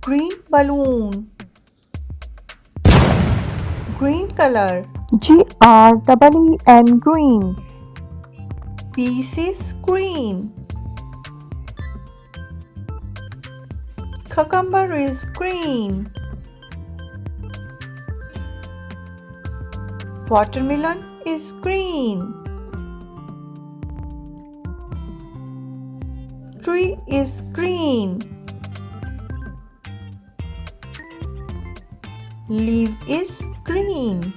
Green balloon. Green color. GREEN green. Piece is green. Cucumber is green. Watermelon is green. Tree is green. Leaf is green.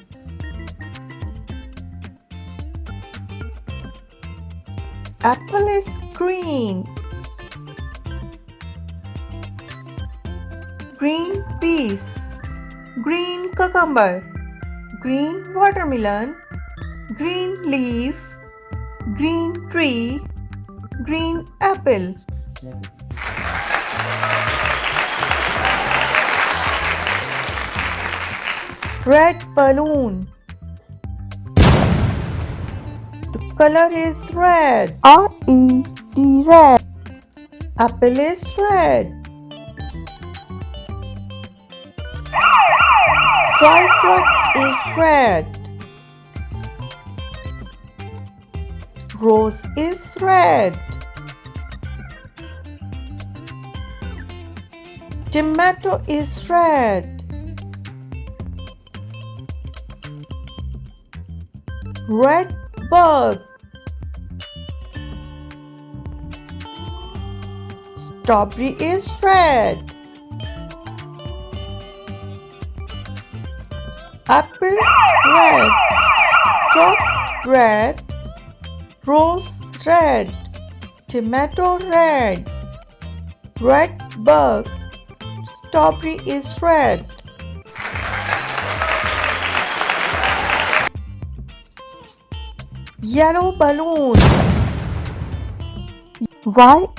Apple is green. Green peas. Green cucumber. Green watermelon. Green leaf. Green tree. Green apple. Red balloon. The color is red. RED red. Apple is red. Firework is red. Rose is red. Tomato is red. Red bug. Strawberry is red. Apple red. Chalk red. Rose red. Tomato red. Red bug. Strawberry is red. Yellow balloon. YELLOW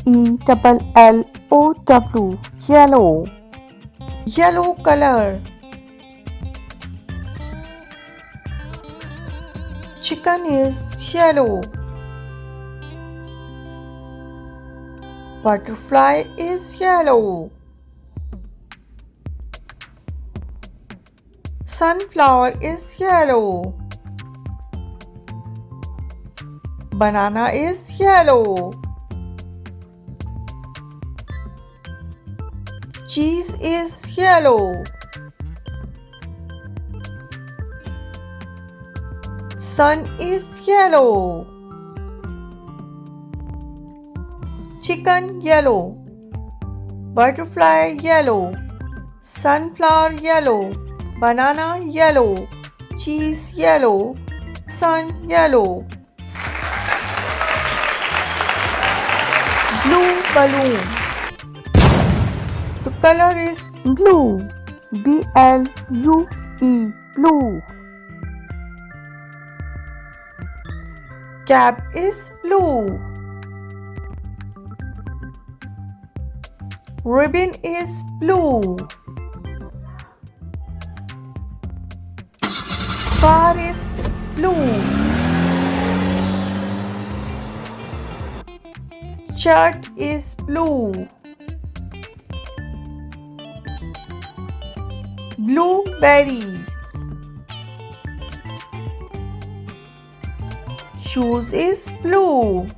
yellow. Yellow color. Chicken is yellow. Butterfly is yellow. Sunflower is yellow. Banana is yellow. Cheese is yellow. Sun is yellow. Chicken yellow. Butterfly yellow. Sunflower yellow. Banana yellow. Cheese yellow. Sun yellow. Blue balloon. The color is blue. BLUE blue. Cap is blue. Ribbon is blue. Car is blue. Shirt is blue. Blueberry. Shoes is blue.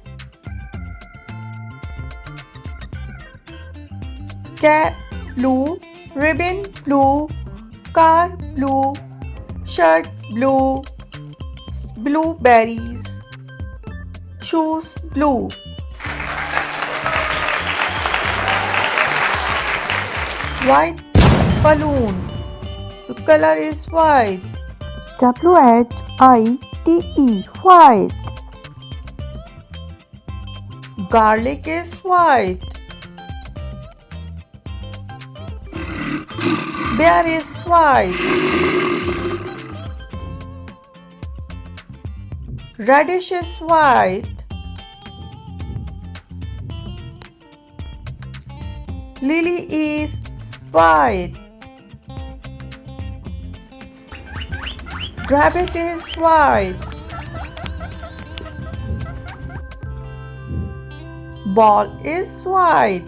Cap blue. Ribbon blue. Car blue. Shirt blue. Blueberries. Shoes blue. White balloon. The color is white. WHITE white. Garlic is white. Bear is white. Radish is white. Lily is white. Rabbit is white. Ball is white.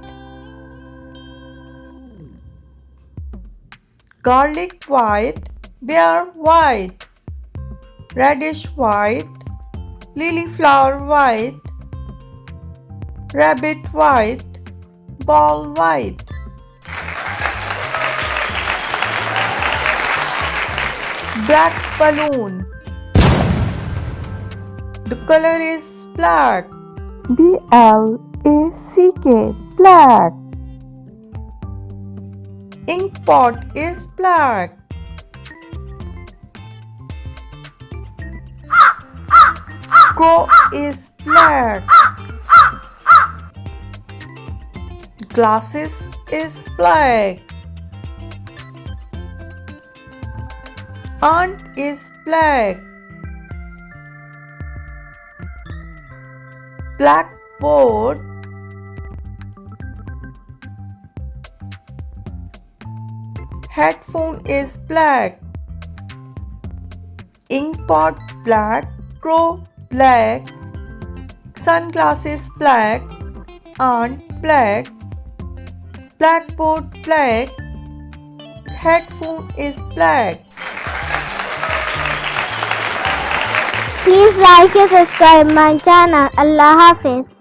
garlic white, bear white, radish white, lily flower white, rabbit white, ball white. Black balloon. The color is black. BLACK, black. Ink pot is black. Crow is black. Glasses is black. Aunt is black. Blackboard. Headphone is black. Ink pot black. Crow black. Sunglasses black. Aunt black. Blackboard black. Headphone is black. Please like and subscribe my channel. Allah Hafiz.